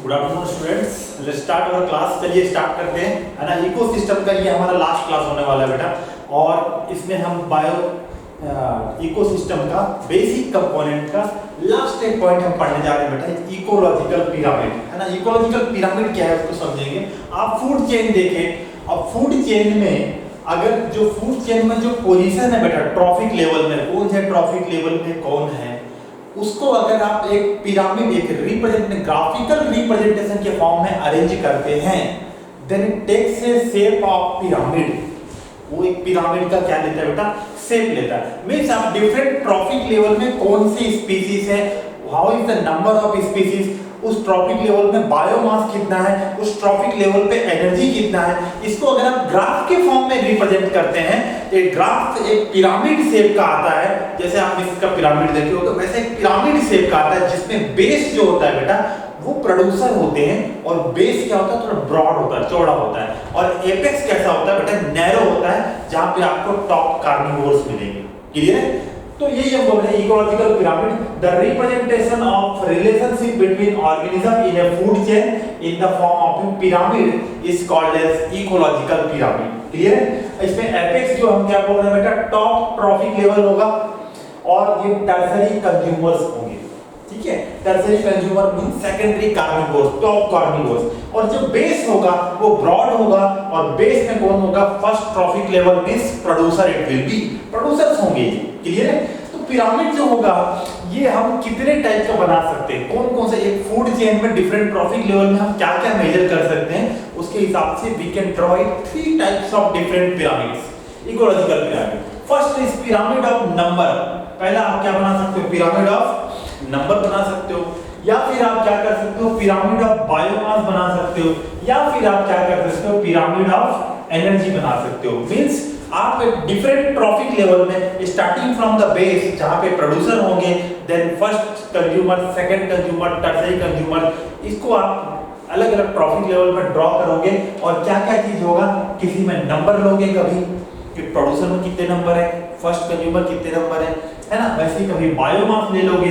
Good afternoon students, let's start our class. चलिए start करते हैं, है ना। इकोसिस्टम का ये हमारा लास्ट क्लास होने वाला है बेटा, और इसमें हम बायो इकोसिस्टम का बेसिक कंपोनेंट का लास्ट एक पॉइंट हम पढ़ने जा रहे हैं बेटा, इकोलॉजिकल पिरामिड, है ना। इकोलॉजिकल पिरामिड क्या है उसको समझेंगे। आप फूड चेन देखें, अब फूड चेन में अगर जो फूड चेन में जो पोजीशन है बेटा ट्रॉफिक लेवल में, कौन है ट्रॉफिक लेवल में कौन है, उसको अगर आप एक पिरामिड, एक रिप्रेजेंट ग्राफिकल रिप्रेजेंटेशन के फॉर्म में अरेंज करते हैं, then it takes a shape of pyramid. वो एक पिरामिड का क्या लेता है बेटा, शेप लेता है। मींस आप डिफरेंट ट्रॉफिक लेवल में कौन सी स्पीशीज है, how is the number of species, उस ट्रॉफिक लेवल में बायोमास कितना है, उस ट्रॉफिक लेवल पे एनर्जी कितना है, इसको अगर आप ग्राफ के फॉर्म में रिप्रेजेंट करते हैं, एक ग्राफ एक पिरामिड शेप का आता है। जैसे आप इसका पिरामिड देखे हो तो वैसे एक पिरामिड शेप का आता है, जिसमें बेस जो होता है बेटा वो प्रोड्यूसर होते हैं, और बेस क्या होता है थोड़ा ब्रॉड होता है, चौड़ा होता है, और एपेक्स कैसा होता है बेटा, नैरो होता है, जहां पे आपको टॉप कार्निवोर्स मिलेंगे। क्लियर है? तो यही हम बोल रहे हैं ecological pyramid, the representation of relationship between organism in a food chain in the form of a pyramid is called as ecological pyramid. Clear है? इसमें एपेक्स जो हम क्या बोल रहे हैं बेटा, टॉप ट्रॉफिक लेवल होगा, और ये टर्सरी कंज्यूमर्स होंगे। ठीक है, tertiary consumer mean secondary carnivores, top carnivores, और जो बेस होगा वो ब्रॉड होगा, और बेस में कौन होगा, first trophic level means producer, it will be producers होंगे। क्लियर है? तो पिरामिड जो होगा ये हम कितने टाइप का बना सकते हैं, कौन कौन से, एक फूड चेन में डिफरेंट ट्रॉफिक लेवल में हम क्या क्या मेजर कर सकते हैं, उसके हिसाब से we can draw it 3 types of different pyramids, ecological pyramid. First is pyramid of number. पहला आप क्या बना सकते हो, पिरामिड ऑफ नंबर बना सकते हो, या फिर आप क्या कर सकते हो, पिरामिड ऑफ बायोमास बना सकते हो, या फिर आप क्या कर सकते हो, पिरामिड ऑफ एनर्जी बना सकते हो। मींस आप डिफरेंट ट्रॉफिक लेवल में स्टार्टिंग फ्रॉम द बेस जहां पे प्रोड्यूसर होंगे, then first consumer, second consumer, tertiary consumer, इसको आप अलग अलग ट्रॉफिक लेवल में ड्रॉ करोगे, और क्या क्या चीज होगा, किसी में नंबर लोगे कभी कि प्रोड्यूसर में कितने नंबर है, फर्स्ट कंज्यूमर कितने नंबर है ना। वैसे कभी बायोमास ले लोगे,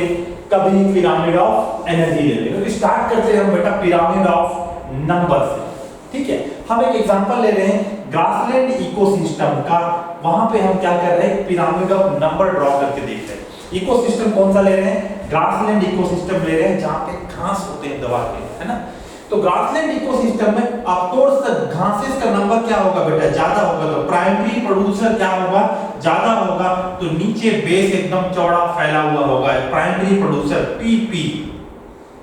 कभी पिरामिड ऑफ एनर्जी ले लेंगे। तो स्टार्ट करते हैं हम बेटा पिरामिड ऑफ नंबर से। ठीक है, हम एक एग्जांपल ले रहे हैं ग्रासलैंड इकोसिस्टम का, वहां पे हम क्या कर रहे हैं, पिरामिड ऑफ नंबर ड्रॉ करके देख रहे हैं। इकोसिस्टम कौन सा ले रहे हैं, ग्रासलैंड इकोसिस्टम ले रहे हैं, जहां पे घास होते हैं दबा के, है ना। तो ग्रासलैंड इकोसिस्टम में ऑफकोर्स घासेस का नंबर क्या होगा बेटा, ज्यादा होगा, तो प्राइमरी प्रोड्यूसर क्या होगा, ज्यादा होगा, तो नीचे बेस एकदम चौड़ा फैला हुआ होगा, प्राइमरी प्रोड्यूसर पीपी।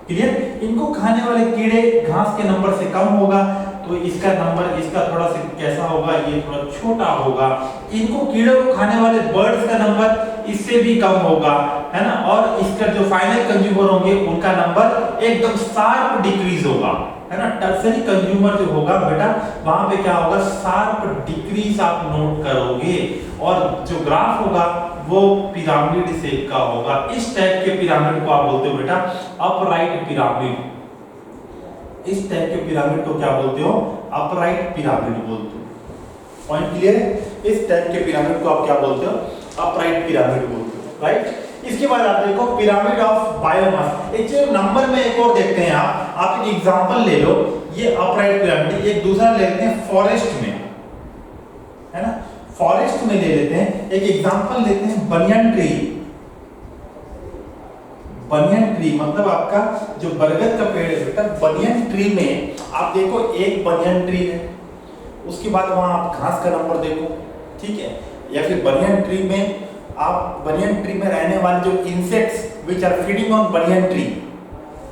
क्लियर? इनको खाने वाले कीड़े घास के नंबर से कम होगा, तो इसका नंबर, इसका थोड़ा सा कैसा होगा, ये थोड़ा छोटा होगा। इनको कीड़ों को खाने वाले बर्ड्स का नंबर इससे भी कम होगा, है ना। और इसका जो फाइनल कंज्यूमर होंगे उनका नंबर एकदम शार्प डिक्रीज होगा, है ना। टर्सरी कंज्यूमर जो होगा बेटा, वहां पे क्या होगा, शार्प डिक्रीज आप नोट करोगे, और जो ग्राफ होगा वो पिरामिड शेप का होगा। इस टाइप के पिरामिड को आप बोलते हो बेटा अपराइट पिरामिड। इस टाइप के पिरामिड को क्या बोलते हो, अपराइट पिरामिड बोलते हो। पॉइंट क्लियर है? इस टाइप के पिरामिड को आप क्या बोलते हो, अपराइट पिरामिड बोलते हो, राइट। इसके बाद आप देखो पिरामिड ऑफ बायोमास। एक जो नंबर में एक और देखते हैं, आप एक एग्जांपल ले लो, ये अपराइट पिरामिड। एक दूसरा लेते हैं फॉरेस्ट में, है ना, फॉरेस्ट में ले लेते हैं। एक एग्जांपल लेते हैं बनियन ट्री। बनियन ट्री मतलब आपका जो बरगद का पेड़ है बेटा, बनियन ट्री में आप देखो एक बनियन ट्री है, उसके बाद वहां आप घास का नंबर देखो, ठीक है। या फिर बनियन ट्री में आप, बनियन ट्री में रहने वाले जो insects which are feeding on banyan tree,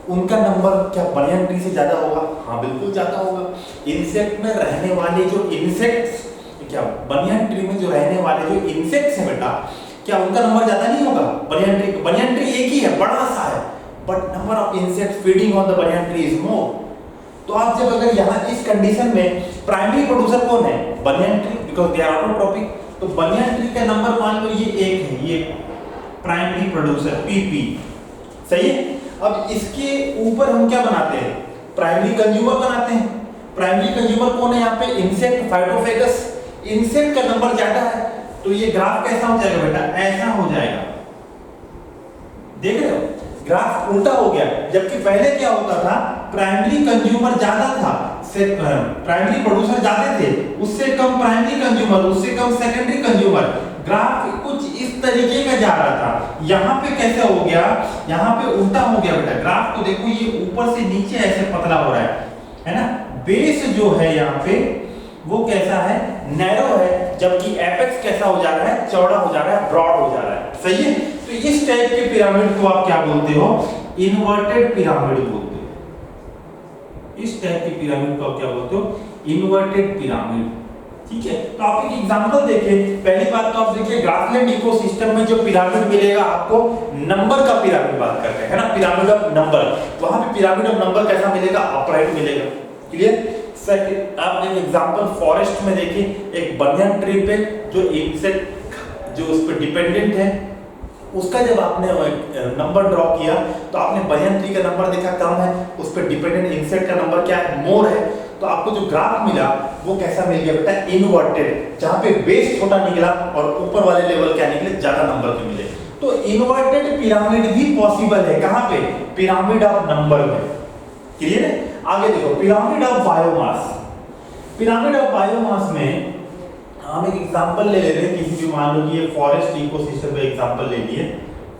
उनका नंबर क्या बनियन ट्री से ज्यादा होगा? हाँ बिल्कुल ज्यादा होगा। इंसेक्ट में रहने वाले जो इंसेक्ट्स, क्या बनियन ट्री में जो रहने वाले जो इंसेक्ट्स हैं बेटा, क्या उनका नंबर ज्यादा नहीं होगा? बनियन ट्री एक ही है, बड़ा सा है, but number of insects feeding on the banyan tree is more. तो आप जब अगर यहाँ इस कंडीशन में प्राइमरी प्रोड्यूसर कौन है, banyan tree, because they are autotrophic, तो बनियन ट्री का नंबर मान लो ये एक है, ये प्राइमरी प्रोड्यूसर पीपी, सही है। अब इसके ऊपर हम क्या बनाते हैं, प्राइमरी कंज्यूमर बनाते हैं। प्राइमरी कंज्यूमर कौन है यहाँ पे, इंसेक्ट, फाइटोफेगस। इंसेक्ट का नंबर ज्यादा है, तो ये ग्राफ कैसा हो जाएगा बेटा, ऐसा हो जाएगा। देख रहे हो, ग्राफ उल्टा हो गया। जबकि पहले क्या होता था, प्राइमरी कंज्यूमर ज्यादा था, प्राइमरी प्रोड्यूसर ज्यादा थे, उससे कम प्राइमरी कंज्यूमर, उससे कम सेकेंडरी कंज्यूमर। ग्राफ कुछ इस तरीके का जा रहा था। यहाँ पे कैसे हो गया, यहाँ पे उल्टा हो गया बेटा। ग्राफ को देखो, ये ऊपर से नीचे ऐसे पतला हो रहा है ना। बेस जो है यहाँ पे वो कैसा है, नैरो है, जबकि एपेक्स कैसा हो जा रहा है, चौड़ा हो जा रहा है, ब्रॉड हो जा रहा है। सही है। तो इस टाइप के पिरामिड को आप क्या बोलते हो, इन्वर्टेड पिरामिड बोलते हो। इस टाइप के पिरामिड को आप क्या बोलते हो, इन्वर्टेड पिरामिड। ठीक है। तो आप एक एग्जांपल देखिए। पहली बात तो आप देखिए, ग्रासलैंड इकोसिस्टम में जो पिरामिड मिलेगा आपको, नंबर का पिरामिड बात करते हैं ना, पिरामिड ऑफ नंबर। वहां पे पिरामिड ऑफ नंबर कैसा मिलेगा, अपराइट मिलेगा। क्लियर। सेकंड, आप एक एग्जांपल फॉरेस्ट में देखिए, एक बनियन ट्री पे जो इंसेक्ट जो उस पर डिपेंडेंट है, उसका जब आपने नंबर ड्रॉ किया तो आपने बनियन ट्री का नंबर देखा कम है, उस पर डिपेंडेंट इंसेक्ट का नंबर क्या है, मोर है। तो आपको जो ग्राफ मिला वो कैसा मिल गया बेटा, इन्वर्टेड, जहां पे बेस छोटा निकला और ऊपर वाले लेवल क्या निकले, ज्यादा नंबर के मिले। तो इन्वर्टेड पिरामिड भी पॉसिबल है, कहां पे, पिरामिड ऑफ नंबर में। क्लियर है। आगे देखो, pyramid of biomass. Pyramid of biomass में हम एक एग्जांपल ले लेते हैं, किसी भी मान लो कि ये फॉरेस्ट इकोसिस्टम का एग्जांपल ले लिए,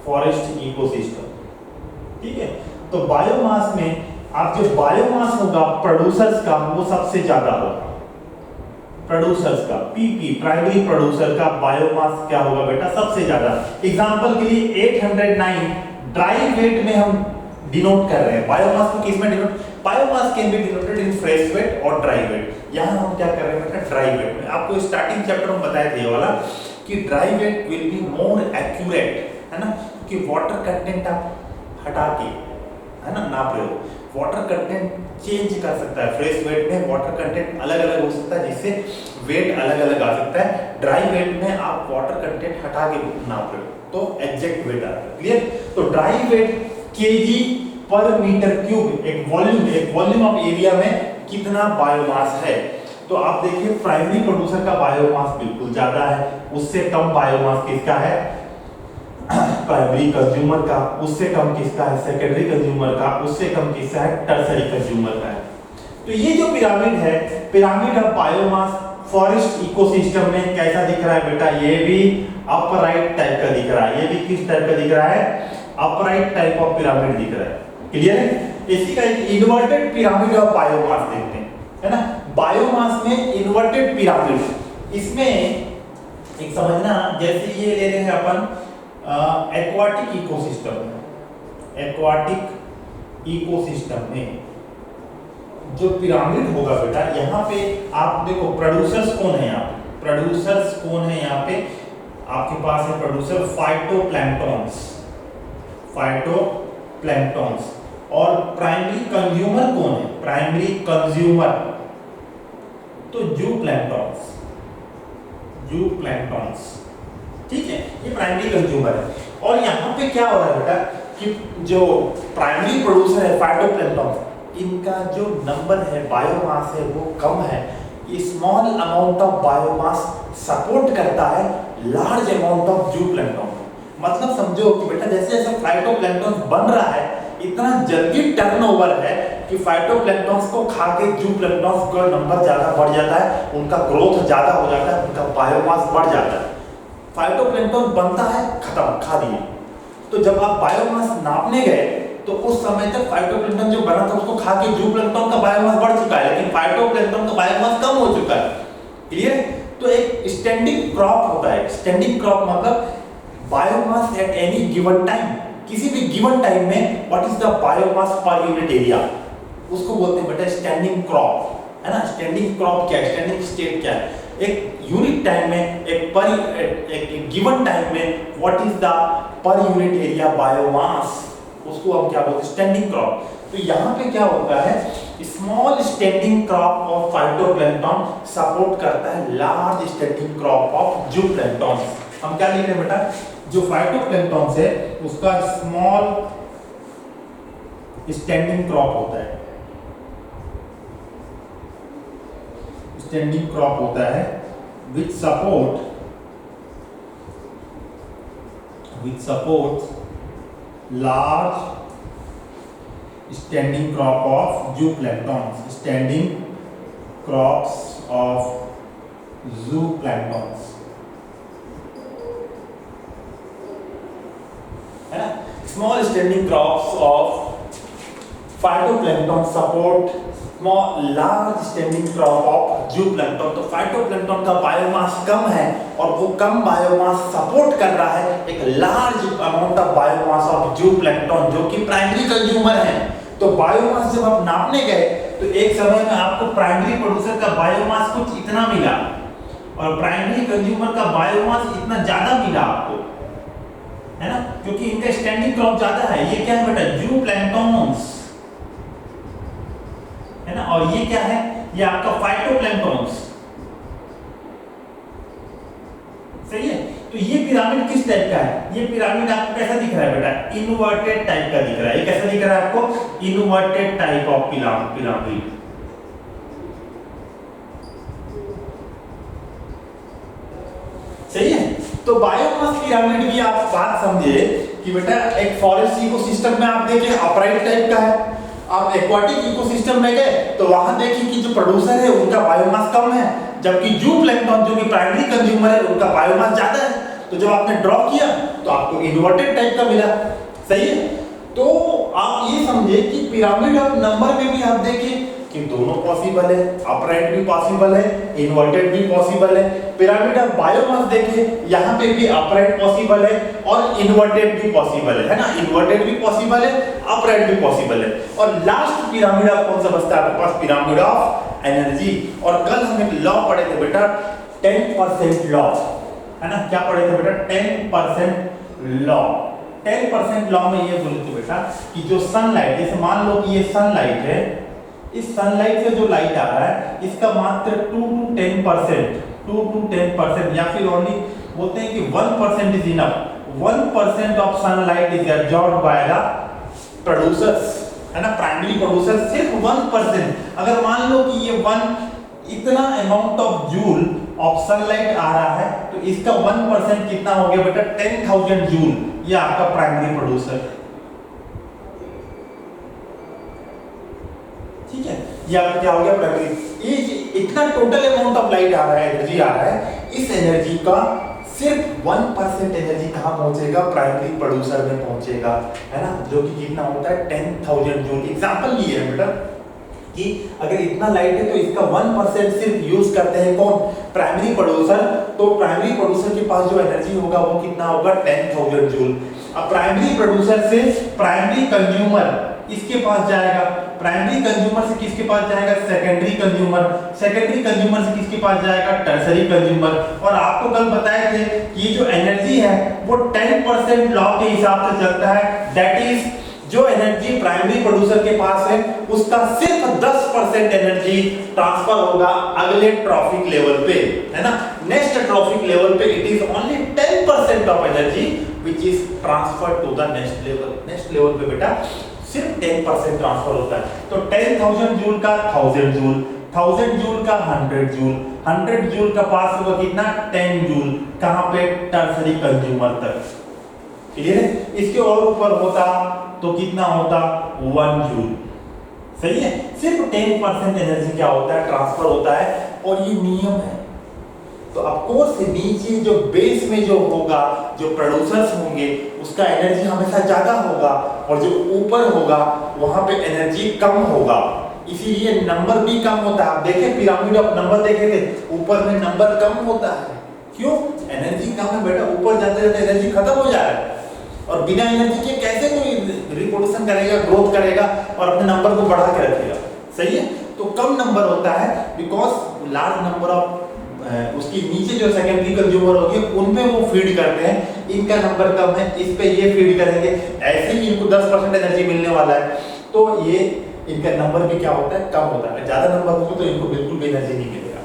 फॉरेस्ट इकोसिस्टम। ठीक है। तो बायोमास में आप जो बायोमास होगा प्रोड्यूसर्स का, वो सबसे ज्यादा होगा। प्रोड्यूसर्स का, पीपी, प्राइमरी प्रोड्यूसर का बायोमास क्या होगा बेटा, सबसे ज्यादा। एग्जांपल के लिए 809 ड्राई वेट में हम डिनोट कर रहे हैं। बायोमास को किस में denote, biomass can be denoted in fresh weight और ड्राई वेट। यहां हम क्या कर रहे हैं बेटा, ड्राई वेट में। आपको स्टार्टिंग चैप्टर में बताए थे ये वाला कि dry weight will be more accurate, है ना, क्योंकि वाटर कंटेंट आप हटा के, है ना, नाप रहे हो। वाटर कंटेंट चेंज कर सकता है, फ्रेश वेट में वाटर कंटेंट अलग अलग हो सकता है, जिससे वेट अलग अलग आ सकता है। ड्राई वेट में आप वाटर कंटेंट हटा के नाप रहे हो तो एग्जैक्ट वेट आता है। क्लियर। तो ड्राई वेट केजी पर मीटर क्यूब, एक वॉल्यूम ऑफ एरिया में कितना बायोमास है। तो आप देखिए, प्राइमरी प्रोड्यूसर का बायोमास बिल्कुल ज्यादा है, उससे कम बायोमास किसका है, प्राइमरी कंज्यूमर का, उससे कम किसका है, सेकेंडरी कंज्यूमर का, उससे कम किसका है, टर्सरी कंज्यूमर का है। तो ये जो पिरामिड है, pyramid of biomass forest ecosystem में कैसा दिख रहा है बेटा, ये भी अपराइट टाइप का दिख रहा है। ये भी किस टाइप का दिख रहा है, अपराइट टाइप ऑफ पिरामिड दिख रहा है। क्लियर है। इसी का एक इन्वर्टेड पिरामिड ऑफ बायोमास देखते हैं, है ना। बायोमास में इन्वर्टेड पिरामिड, इसमें एक समझना, जैसे ये ले रहे हैं अपन एक्वाटिक इकोसिस्टम में, एक्वाटिक इकोसिस्टम में जो पिरामिड होगा बेटा, यहाँ पे आप देखो प्रोड्यूसर्स कौन है, यहाँ पे प्रोड्यूसर्स कौन है, यहाँ पे आपके पास है प्रोड्यूसर फाइटोप्लैंक्टन्स, फाइटोप्लैंक्टन्स। और प्राइमरी कंज्यूमर कौन है, प्राइमरी कंज्यूमर तो जूप्लैंक्टन्स, जूप्लैंक्टन्स। ठीक है, ये प्राइमरी कंज्यूमर है। और यहाँ पे क्या हो रहा है बेटा कि जो प्राइमरी प्रोड्यूसर है फाइटोप्लैंक्टन, इनका जो नंबर है, बायोमास है, वो कम है। ये small amount of biomass support करता है लार्ज अमाउंट ऑफ जूप्लैंक्टन। मतलब समझो कि बेटा जैसे जैसे फाइटोप्लैंक्टन बन रहा है, इतना जल्दी टर्नओवर है कि फाइटोप्लैंक्टन को खा के जूप्लैंक्टन का नंबर ज्यादा बढ़ जाता है, उनका ग्रोथ ज्यादा हो जाता है, उनका बायोमास बढ़ जाता है। फाइटोप्लैंक्टन बनता है, खत्म, खा दिए। तो जब आप बायोमास नापने गए तो उस समय तक फाइटोप्लैंक्टन जो बना था उसको खा के जूप्लैंक्टन का बायोमास बढ़ चुका है, लेकिन फाइटोप्लैंक्टन का बायोमास कम हो चुका है। क्लियर। तो एक स्टैंडिंग क्रॉप होता है। स्टैंडिंग क्रॉप मतलब biomass at any given time, किसी भी गिवन टाइम में what is the biomass per unit area, उसको बोलते हैं बेटा स्टैंडिंग क्रॉप, है ना। स्टैंडिंग क्रॉप क्या है, स्टैंडिंग स्टेट क्या है, एक यूनिट टाइम में, एक गिवन टाइम में what is the per unit area biomass, उसको हम क्या बोलते हैं, स्टैंडिंग क्रॉप। तो यहाँ पे क्या होता है, small standing crop of phytoplankton support करता है लार्ज स्टैंडिंग क्रॉप ऑफ जूप्लैंक्टन। हम क्या लिख रहे हैं बेटा, जो फाइटोप्लैंक्टन है उसका स्मॉल स्टैंडिंग क्रॉप होता है, स्टैंडिंग क्रॉप होता है which support large standing crop of zooplanktons, standing crops of zooplanktons, है ना। Small standing crops of phytoplankton support large standing crop of zooplankton. तो फाइटोप्लैंक्टन का बायोमास कम है और वो कम बायोमास सपोर्ट कर रहा है एक large amount of biomass of जूप्लैंक्टन जो कि प्राइमरी कंज्यूमर है। तो बायोमास जब आप नापने गए तो एक समय में आपको प्राइमरी प्रोड्यूसर का बायोमास कुछ इतना मिला और प्राइमरी कंज्यूमर का बायोमास इतना ज्यादा मिला आपको, है ना, क्योंकि इनका स्टैंडिंग क्रॉप ज्यादा है। ये क्या है बेटा, जूप्लैंक्टन्स, है ना, और ये क्या है, ये आपका फाइटोप्लैंक्टन्स, सही है। तो ये पिरामिड किस टाइप का है, ये पिरामिड आपको कैसा दिख रहा है बेटा, इनवर्टेड टाइप का दिख रहा है। ये कैसा दिख रहा है आपको, इनवर्टेड टाइप ऑफ पिरामिड, सही है। तो बायोमास पिरामिड भी आप बात समझे कि बेटा एक फॉरेस्ट इकोसिस्टम में आप देखिए अपराइट टाइप का है, आप एक्वाटिक इकोसिस्टम में गए तो वहां देखिए कि जो प्रोड्यूसर है उनका बायोमास कम है, जबकि जूप्लैंक्टन जो कि प्राइमरी कंज्यूमर है उनका बायोमास ज्यादा है। तो जब आपने ड्रॉ किया तो आपको इन्वर्टेड टाइप का मिला, सही है। तो आप ये समझे कि पिरामिड ऑफ नंबर में भी आप देखिए कि दोनों पॉसिबल है, अपराइट भी पॉसिबल है, इन्वर्टेड भी पॉसिबल है। पिरामिड ऑफ बायोमास देखिए, यहाँ पे भी अपराइट पॉसिबल है और इन्वर्टेड भी पॉसिबल है ना, इन्वर्टेड भी पॉसिबल है, अपराइट भी पॉसिबल है। और लास्ट पिरामिड ऑफ कौन सा बचता है आपके पास, पिरामिड ऑफ एनर्जी। और कल हम एक लॉ पढ़े थे बेटा 10% लॉ, है ना, क्या पढ़े थे बेटा, 10% लॉ। 10% लॉ में ये बोले थे बेटा कि जो सनलाइट, जैसे मान लो कि ये सनलाइट है, इस सनलाइट से जो लाइट आ रहा है इसका मात्र 2 to 10% या फिर ओनली बोलते हैं कि 1% is enough. 1% of sunlight is absorbed by the producers, है ना, प्राइमरी प्रोड्यूसर सिर्फ 1%। अगर मान लो कि ये 1 इतना amount of joule of sunlight आ रहा है तो इसका 1% कितना हो गया बेटा, 10,000 जूल, ये आपका प्राइमरी प्रोड्यूसर, ठीक है। ये आपका क्या हो गया, प्राइमरी। ये इतना टोटल अमाउंट ऑफ लाइट आ रहा है, एनर्जी आ रहा है, इस एनर्जी का सिर्फ 1% एनर्जी कहां पहुंचेगा, प्राइमरी प्रोड्यूसर में पहुंचेगा, है ना, जो कि कितना होता है 10,000 जूल। एग्जांपल ये है बेटा कि अगर इतना लाइट है तो इसका 1% सिर्फ यूज करते हैं कौन, प्राइमरी प्रोड्यूसर। तो प्राइमरी प्रोड्यूसर के पास जो एनर्जी होगा वो कितना होगा, 10,000 जूल। अब प्राइमरी प्रोड्यूसर से प्राइमरी कंज्यूमर इसके पास जाएगा, प्राइमरी कंज्यूमर से किसके पास जाएगा, सेकेंडरी कंज्यूमर, सेकेंडरी कंज्यूमर से किसके पास जाएगा, टर्सरी कंज्यूमर। और आपको कल बताए थे कि ये जो एनर्जी है वो 10% लॉ के हिसाब से चलता है। दैट इज जो एनर्जी प्राइमरी प्रोड्यूसर के पास है उसका सिर्फ 10% एनर्जी ट्रांसफर होगा अगले ट्रॉफिक लेवल पे, है ना, नेक्स्ट ट्रॉफिक लेवल पे it is only 10% of energy which is transferred to the next level. Next level पे बेटा सिर्फ 10% ट्रांसफर होता है। तो 10,000 जूल का 1000 जूल, 1000 जूल का 100 जूल, 100 जूल का पास होगा कितना, 10 जूल, कहां पे, टर्सरी कंज्यूमर तक, क्लियर है। इसके और ऊपर होता तो कितना होता, 1 जूल, सही है। सिर्फ 10% एनर्जी क्या होता है, ट्रांसफर होता है, और ये नियम है। तो ऑफ कोर्स नीचे जो बेस में जो होगा, जो प्रोड्यूसर्स होंगे उसका एनर्जी हमेशा ज्यादा होगा, और जो ऊपर होगा वहां पे एनर्जी कम होगा, इसीलिए नंबर भी कम होता है। आप देखें पिरामिड ऑफ नंबर देखे थे, ऊपर में नंबर कम होता है, क्यों, एनर्जी कम है बेटा, ऊपर जाते जाते एनर्जी खत्म हो जाए, और बिना एनर्जी के कैसे कोई रिप्रोडक्शन करेगा, ग्रोथ करेगा और अपने नंबर को बढ़ा के रखेगा, सही है। तो कम नंबर होता है बिकॉज लार्ज नंबर ऑफ उसकी नीचे जो सेकेंडरी कंज्यूमर होगी उनमें वो फीड करते हैं, इनका नंबर कम है, इस पे ये फीड करेंगे, ऐसे ही इनको 10% एनर्जी मिलने वाला है, तो ये इनका नंबर भी क्या होता है, कम होता है। ज्यादा नंबर होगा तो इनको बिल्कुल भी एनर्जी नहीं मिलेगा।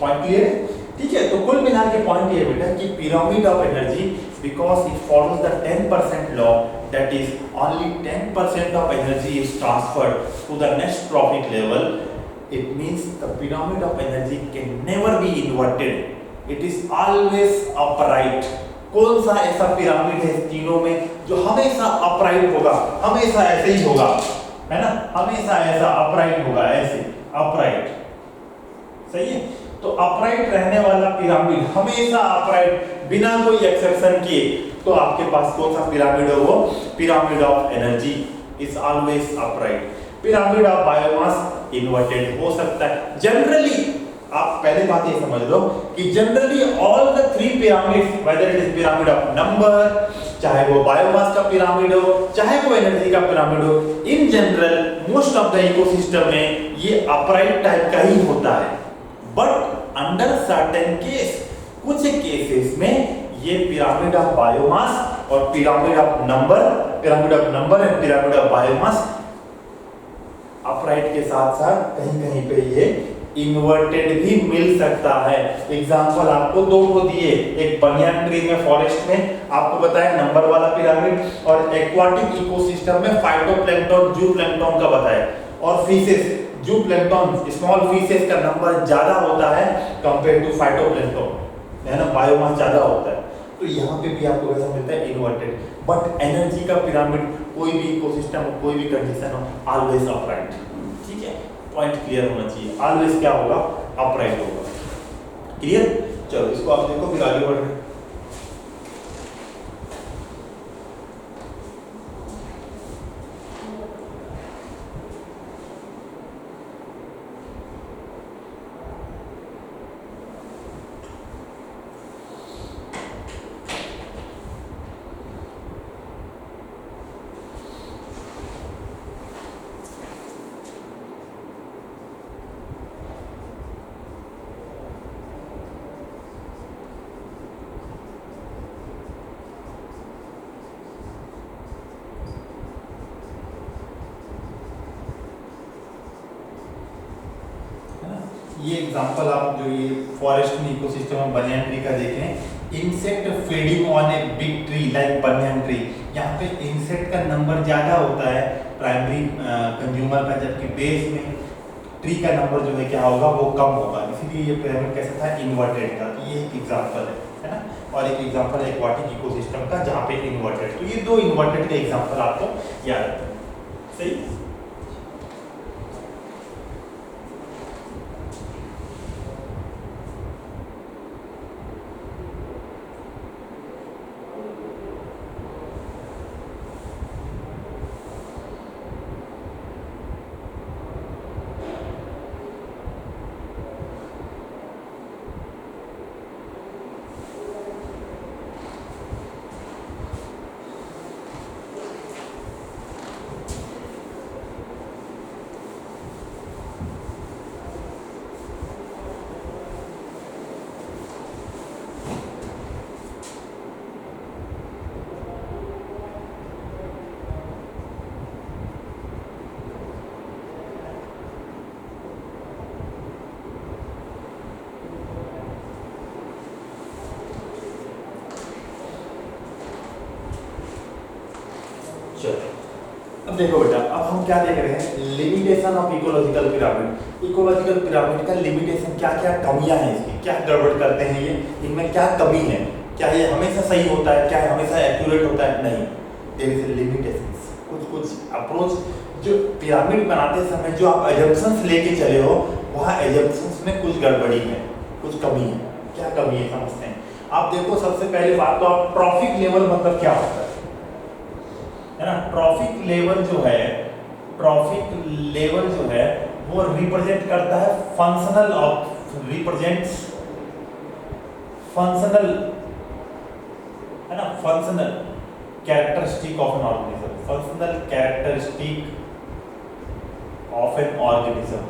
पॉइंट क्लियर है, ठीक है। तो कुल मिला के पॉइंट ये बेटा कि pyramid of energy because it follows the 10% law, that is only 10% of energy is transferred to the next trophic level. It means the pyramid of energy can never be inverted. It is always upright. कौन सा ऐसा pyramid है तीनों में जो हमेशा upright होगा, हमेशा ऐसे ही होगा, है ना, हमेशा ऐसा अपराइट होगा, ऐसे अपराइट, सही है। तो अपराइट रहने वाला पिरामिड हमेशा अपराइट, बिना कोई एक्सेप्शन किए, तो आपके पास कौन सा पिरामिड हो, pyramid of energy is always upright. Pyramid of biomass inverted हो सकता है जनरली। आप पहले बात ये समझ लो कि generally all the three pyramids, whether it is pyramid of number, चाहे वो बायोमास का पिरामिड हो, चाहे वो एनर्जी का पिरामिड हो, in general most of the ecosystem में ये अपराइट टाइप का ही होता है। बट अंडर सर्टेन केस, कुछ केसेस में ये पिरामिड ऑफ बायोमास और pyramid of number and pyramid of biomass upright के साथ साथ कहीं कहीं पे ये इन्वर्टेड भी मिल सकता है। एग्जांपल आपको दो को दिए, एक बनियान ट्री में, फॉरेस्ट में आपको बताया नंबर वाला पिरामिड, और एक्वाटिक इकोसिस्टम में फाइटोप्लैंक्टन, जूप्लैंक्टन का बताया। और फिशेस, जूप्लैंक्टन स्मॉल फिशेस का नंबर ज्यादा होता है कंपेयर टू फाइटोप्लैंक्टन, है ना, बायोमास ज्यादा होता है। तो यहाँ पे भी आपको कैसा मिलता है, इन्वर्टेड। बट एनर्जी का पिरामिड कोई भी इकोसिस्टम, कोई भी कंडीशन हो, ऑलवेज अपराइट। ठीक है, पॉइंट क्लियर होना चाहिए, ऑलवेज क्या होगा, अपराइट होगा। क्लियर, चलो इसको आप देखो, फिर आगे बढ़ रहे हैं। ये एग्जांपल आप जो ये फॉरेस्ट में इकोसिस्टम में बनियान ट्री का देख रहे हैं, insect feeding on a big tree like banyan tree. यहाँ पे इंसेक्ट का नंबर ज्यादा होता है प्राइमरी कंज्यूमर का, जबकि बेस में ट्री का नंबर जो है क्या होगा, वो कम होगा। इसीलिए ये पिरामिड कैसा था, इन्वर्टेड का। तो ये एक एग्जांपल है ना, और एक एग्जांपल है एक्वाटिक इकोसिस्टम का जहाँ पे इन्वर्टेड। तो ये दो इन्वर्टेड के एग्जांपल आपको याद रखना, सही। अब देखो बेटा, अब हम क्या देख रहे हैं, limitation of ecological pyramid. Ecological pyramid का लिमिटेशन, क्या क्या कमियां हैं इसकी, क्या गड़बड़ करते हैं ये, इनमें क्या कमी है, क्या ये हमेशा सही होता है, क्या ये हमेशा एक्यूरेट होता है, नहीं, देयर इज लिमिटेशंस। कुछ अप्रोच जो पिरामिड बनाते समय जो आप एजम्पशंस लेके चले हो, वहाँ एजम्पशंस में कुछ गड़बड़ी है, कुछ कमी है। क्या कमी है समझते हैं। आप देखो, सबसे पहले बात तो आप ट्रॉफिक लेवल मतलब क्या होता है ना। ट्रॉफिक लेवल जो है, ट्रॉफिक लेवल जो है वो रिप्रेजेंट करता है फंक्शनल ऑफ, रिप्रेजेंट्स फंक्शनल, है ना, functional characteristic of an organism, functional characteristic of an organism,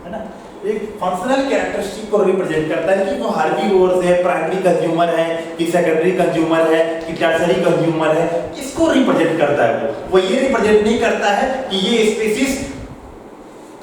है ना। एक फंक्शनल कैरेक्टरिस्टिक को रिप्रेजेंट करता है कि वो हार्बीवोर्स है, प्राइमरी कंज्यूमर है, कि सेकेंडरी कंज्यूमर है, कि टर्शरी कंज्यूमर है, इसको रिप्रेजेंट करता है। वो ये रिप्रेजेंट नहीं करता है कि ये स्पीसीज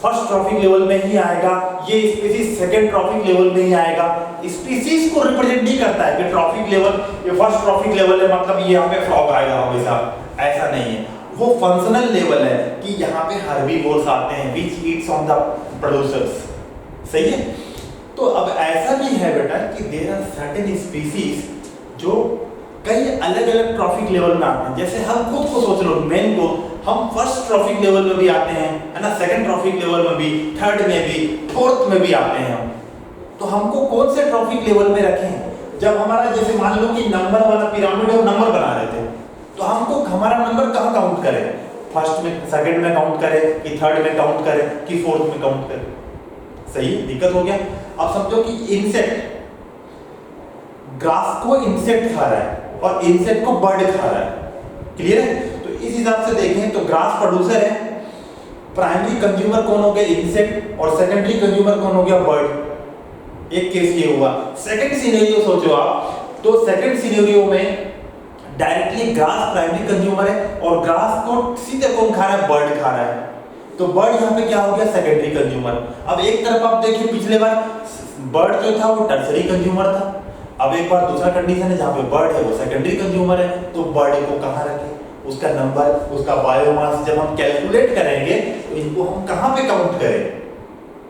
फर्स्ट ट्रॉफिक लेवल में ही आएगा, ये स्पीसीज सेकंड ट्रॉफिक लेवल में ही आएगा। स्पीसीज को रिप्रेजेंट नहीं करता है कि ट्रॉफिक लेवल, ये फर्स्ट ट्रॉफिक लेवल है मतलब ये यहाँ पे फ्रॉग आएगा हमेशा, ऐसा नहीं है। वो फंक्शनल लेवल है कि यहाँ पे हार्बीवोर्स आते हैं which Yeats on the producers, सही है। तो अब ऐसा भी है बेटा कि देयर आर सर्टेन स्पीसीज जो कई अलग अलग ट्रॉफिक लेवल में आते हैं। जैसे हम खुद को सोच लो, मेन को हम फर्स्ट ट्रॉफिक लेवल में भी आते हैं, है ना, सेकंड ट्रॉफिक लेवल में भी, थर्ड में भी, फोर्थ में भी आते हैं हम। तो हमको कौन से ट्रॉफिक लेवल में रखें? जब हमारा जैसे मान लो कि नंबर वाला पिरामिड और नंबर बना रहे थे, तो हमको हमारा नंबर कहाँ काउंट करें? फर्स्ट में, सेकंड में काउंट करें कि थर्ड में काउंट करें कि फोर्थ में काउंट करें? सही, दिक्कत हो गया। अब समझो कि इंसेक्ट ग्रास को इंसेक्ट खा रहा है और इंसेक्ट को बर्ड खा रहा है। क्लियर है? तो इस हिसाब से देखें तो ग्रास प्रोड्यूसर है, प्राइमरी कंज्यूमर कौन हो गया? इंसेक्ट, और सेकेंडरी कंज्यूमर कौन हो गया? बर्ड। एक केस ये हुआ। सेकंड सिनेरियो सोचो आप, तो सेकंड सिनेरियो में डायरेक्टली ग्रास प्राइमरी कंज्यूमर है और ग्रास को सीधे कौन खा रहा है? बर्ड खा रहा है। तो बर्ड यहाँ पे क्या हो गया? Secondary consumer. अब एक तरफ आप देखिए, पिछले बार बर्ड जो था वो टर्सरी कंज्यूमर था। अब एक बार दूसरा कंडीशन है जहाँ पे बर्ड है वो सेकेंडरी कंज्यूमर है। तो बर्ड को कहाँ रखें? उसका नंबर, उसका बायोमास जब हम कैलकुलेट करेंगे तो इनको हम कहाँ पे काउंट करें?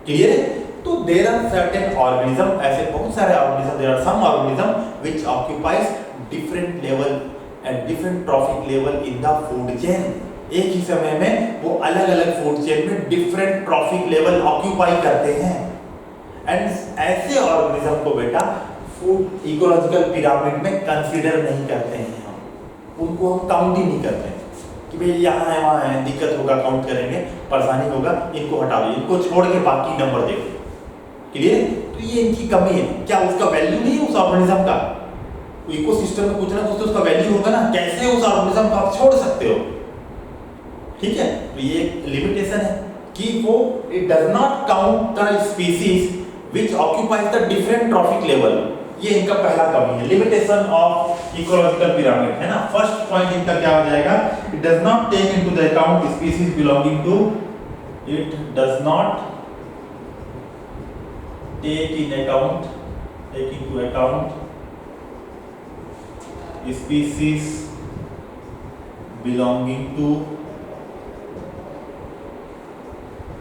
क्लियर है? तो देयर आर सर्टेन ऑर्गेनिज्म, ऐसे बहुत सारे organism, there are some organism which occupies different level at different trophic level in the food chain. एक ही समय में वो अलग अलग फूड चेन में डिफरेंट ट्रॉफिक लेवल ऑक्यूपाई करते हैं। एंड ऐसे ऑर्गेनिज्म को बेटा फूड इकोलॉजिकल पिरामिड में कंसीडर नहीं करते हैं हम, उनको हम काउंट ही नहीं करते कि भाई यहाँ है वहाँ है, दिक्कत होगा, काउंट करेंगे, परेशानी होगा, इनको हटा दो, इनको छोड़ के बाकी नंबर देखो। क्लियर? तो ये इनकी कमी है। क्या उसका वैल्यू नहीं है उस ऑर्गेनिज्म का? इकोसिस्टम में कुछ ना कुछ तो उसका वैल्यू होगा ना, कैसे उस ऑर्गेनिज्म को आप छोड़ सकते हो? ठीक है, तो ये एक लिमिटेशन है कि वो it does not count the species which occupies the different trophic level. ये इनका पहला कमी है, लिमिटेशन ऑफ इकोलॉजिकल पिरामिड, है ना। फर्स्ट पॉइंट इनका क्या हो जाएगा? It does not take into the account species belonging to, it does not take into account species belonging to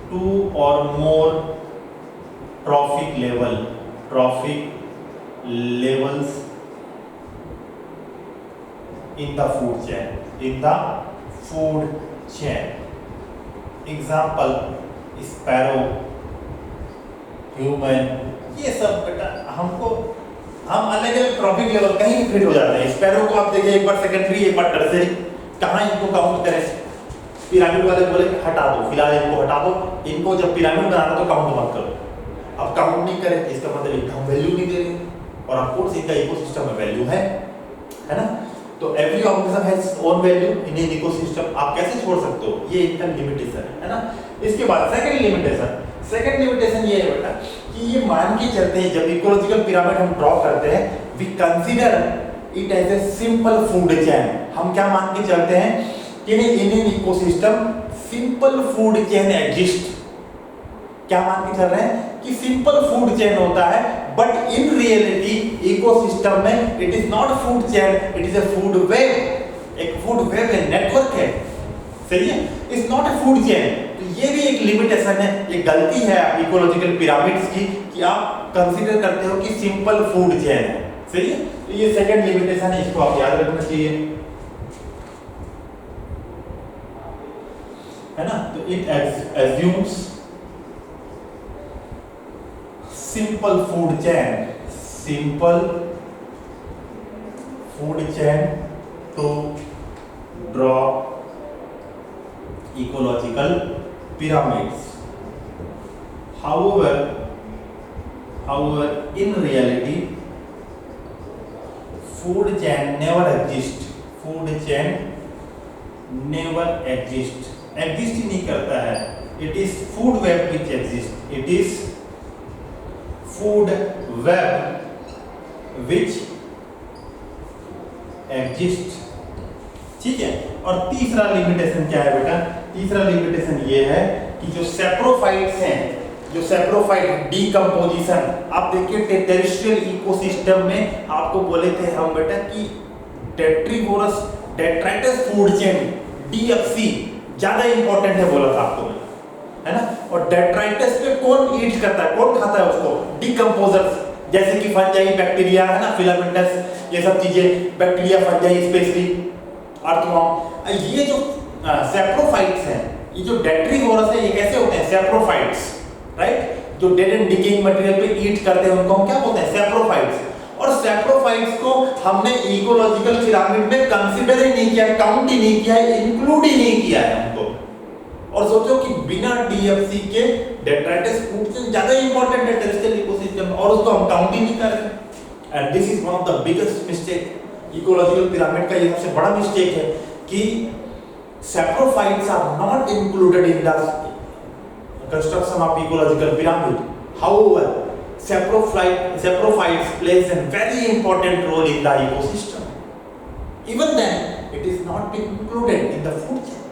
two or more trophic levels in the food chain. Example, sparrow, human, ये सब बेटा हमको हम अलग अलग trophic level कहीं भी fit हो जाते हैं। स्पैरो को आप देखिए, एक बार सेकेंडरी एक बार टर्सरी, कहाँ इनको काउंट करें? पिरामिड वाले बोले कि हटा दो, फिलहाल इनको हटा दो, इनको जब पिरामिड बनाना तो काउंट मत करो। अब काउंट नहीं करें इसका मतलब इनका हम वैल्यू नहीं दे रहे, और ऑफकोर्स इनका इकोसिस्टम में वैल्यू है ना। तो every organism has own value in an ecosystem, आप कैसे छोड़ सकते हो? ये इनका लिमिटेशन है ना। इसके बाद सेकंड लिमिटेशन ये है बेटा कि ये मान के चलते हैं जब इकोलॉजिकल पिरामिड हम ड्रॉ करते हैं, we consider it as a simple food chain. हम क्या मान के चलते हैं कि in an ecosystem simple food chain exist. क्या मान के चल रहे हैं कि सिंपल फूड चेन होता है, बट इन रियलिटी इकोसिस्टम में it is not food chain, it is a food web. एक फूड वेब है, नेटवर्क है, सही है, it's not a food chain. तो ये भी एक लिमिटेशन है, ये गलती है इकोलॉजिकल पिरामिड्स की कि आप कंसीडर करते हो कि सिंपल फूड चेन है, सही है। तो ये सेकंड लिमिटेशन है, इसको आप याद रखना चाहिए, है ना। तो it assumes simple food chain to draw ecological pyramids. However, in reality, food chain never exists. Exist ही नहीं करता है. It is food web which exists. It is food web which exists. ठीक है। और तीसरा लिमिटेशन क्या है बेटा? तीसरा लिमिटेशन ये है कि जो सैप्रोफाइट्स हैं, जो सैप्रोफाइट डीकंपोजिशन, आप देखिए टेरेस्ट्रियल इकोसिस्टम में आपको बोले थे हम बेटा कि टेट्रीवोरस डेट्राइटस फूड चेन डीएफसी ज्यादा इंपॉर्टेंट है, बोला था आपको, है ना। और डेट्राइटस पे कौन ईट करता है, कौन खाता है उसको? डीकंपोजर्स, जैसे कि फंजाई, बैक्टीरिया, है ना, फिलामेंटस, ये सब चीजें, बैक्टीरिया, फंजाई, स्पेशली अर्थवॉर्म। ये जो सैप्रोफाइट्स हैं, ये जो डेट्रीवोरस है, ये कैसे होते हैं? Saprophytes, right? जो डेड एंड डिकेइंग मटेरियल पे ईट करते हैं उनको हम क्या बोलते हैं? सैप्रोफाइट्स। और सैप्रोफाइट्स को हमने इकोलॉजिकल पिरामिड में कंसीडर ही नहीं किया, काउंट ही नहीं किया है, इंक्लूड ही नहीं किया है हमको। और सोचो कि बिना डीएफसी के डेट्राइटिस फूड चेन ज्यादा इंपॉर्टेंट है टेरेस्ट्रियल इकोसिस्टम, और उसको हम काउंट ही नहीं कर रहे। And this is one of the biggest mistake. Ecological pyramid का ये सबसे बड़ा मिस्टेक है कि saprophytes are not included in the construction of ecological pyramid. However saprophytes plays a very important role in the ecosystem. Even then, it is not being included in the food chain.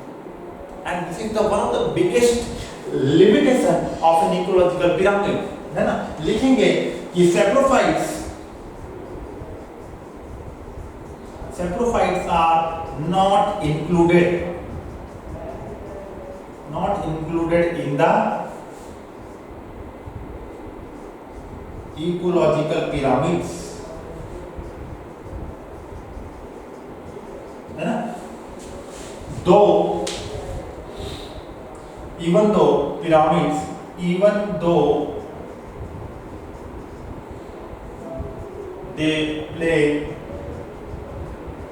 And this is the one of the biggest limitation of an ecological pyramid. है ना? लिखेंगे कि saprophytes are not included in the ecological pyramids, है ना? Even though pyramids, they play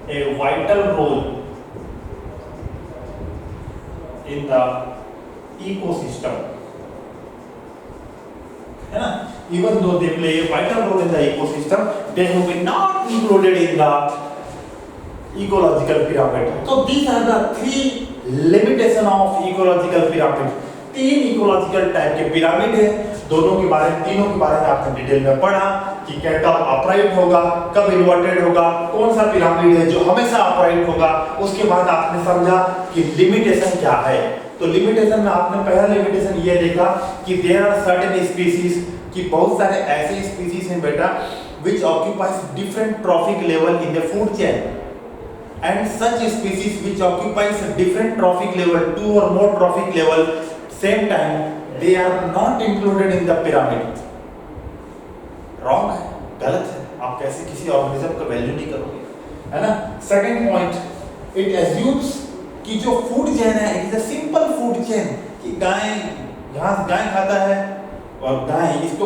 a vital role in the ecosystem, है ना? Even though they play a vital role in the ecosystem, they will be not included in the ecological pyramid. So these are the three limitation of ecological pyramid. तीन ecological type के pyramid है, तीनों के बारे में आपने detail में पढ़ा कि क्या कब अपराइट होगा, कब इन्वर्टेड होगा, कौन सा पिरामिड है जो हमेशा अपराइट होगा। उसके बाद आपने समझा कि लिमिटेशन क्या है। तो लिमिटेशन में आपने पहला लिमिटेशन ये देखा कि देयर आर सर्टेन स्पीशीज, कि बहुत सारे ऐसे स्पीशीज हैं बेटा which occupies different trophic level in the food chain, and such species which occupies different trophic level, 2 or more trophic level same time, they are not included in the pyramid. Wrong है, गलत है। आप कैसे किसी organism का value नहीं करोगे, है ना? सेकंड पॉइंट, इट एज्यूम्स कि जो फूड चेन है it is a simple food chain, कि गाय खाता है और गाय इसको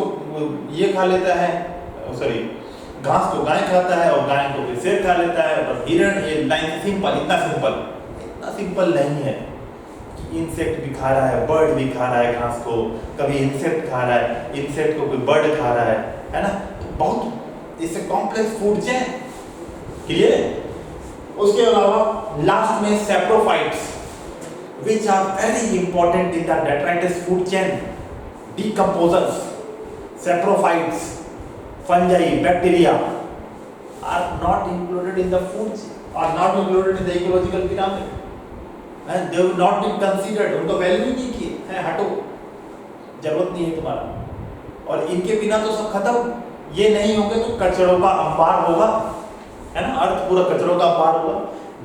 ये खा लेता है, सॉरी घास को गाय खाता है और गाय को शेर खा लेता है, और हिरण, ये लाइन सिंपल, इतना सिंपल नहीं है। इंसेक्ट भी खा रहा है, बर्ड भी खा रहा है घास को, कभी इंसेक्ट खा रहा है, इंसेक्ट को कोई बर्ड खा रहा है ना? तो बहुत इससे कॉम्प्लेक्स फूड चेन, क्लियर है? उसके अलावा लास्ट में saprophytes which are very important in the detritus food chain, decomposers, saprophytes, fungi, bacteria are not included in the food chain, are not included in the ecological pyramid, and they will not be considered, उनको value नहीं किए हैं, हटो, जरूरत नहीं है तुम्हारा। और इनके बिना तो सब खत्म, ये नहीं होंगे तो कचरों का अंबार होगा, है ना? अर्थ पूरा कचरों का अंबार होगा।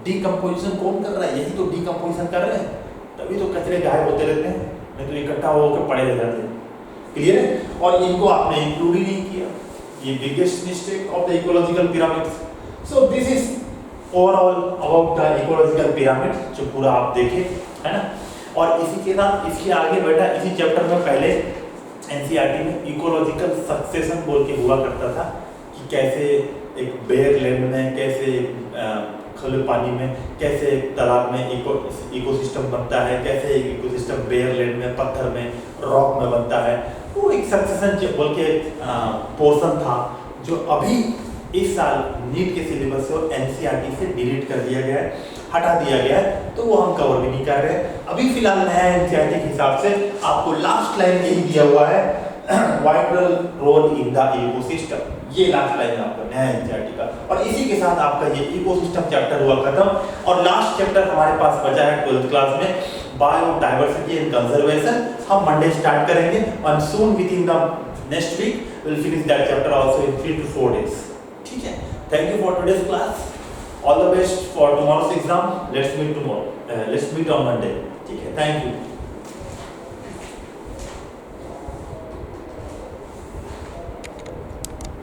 डिकम्पोजिशन कौन कर रहा है? यही तो डिकम्पोजिशन कर रहे हैं, तभी तो कचरे गायब होते रहते हैं, नहीं तो इकट्ठा होकर पड़े रह जाते हैं, क्लियर है? और इनको आपने इंक्लूड ही नहीं किया, ये biggest mistake of the ecological pyramids. So this is overall about the ecological pyramid, जो पूरा आप देखे, है ना? और इसी के साथ इसके आगे बेटा इसी चैप्टर में पहले एनसीईआरटी में इकोलॉजिकल सक्सेशन बोल के हुआ करता था कि कैसे एक बेयर लैंड में, कैसे खुले पानी में, कैसे एक तालाब में इकोसिस्टम बनता है, कैसे एक इकोसिस्टम बेयर लैंड में, पत्थर में, रॉक में बनता है। वो एक सक्सेशन बोल के पोर्शन था जो अभी इस साल नीट के सिलेबस से एनसीईआरटी से डिलीट कर दिया गया है, हटा दिया गया है, तो वो हम कवर भी नहीं कर रहे। अभी फिलहाल नया एनसीईआरटी के हिसाब से आपको लास्ट लाइन यही दिया हुआ है, vital role in the ecosystem, ये लास्ट लाइन आपका नया एनसीईआरटी का। और इसी के साथ आपका ये इकोसिस्टम चैप्टर हुआ खत्म। और लास्ट चैप्टर हमारे पास बचा है 12th क्लास में, बायोडायवर्सिटी एंड कंजर्वेशन। हम मंडे स्टार्ट करेंगे और soon with in the next week will finish that chapter also in 3 to 4 days। ठीक है, thank you for today's class, all the best for tomorrow's exam. Let's meet tomorrow, let's meet on Monday. ठीक है, thank you.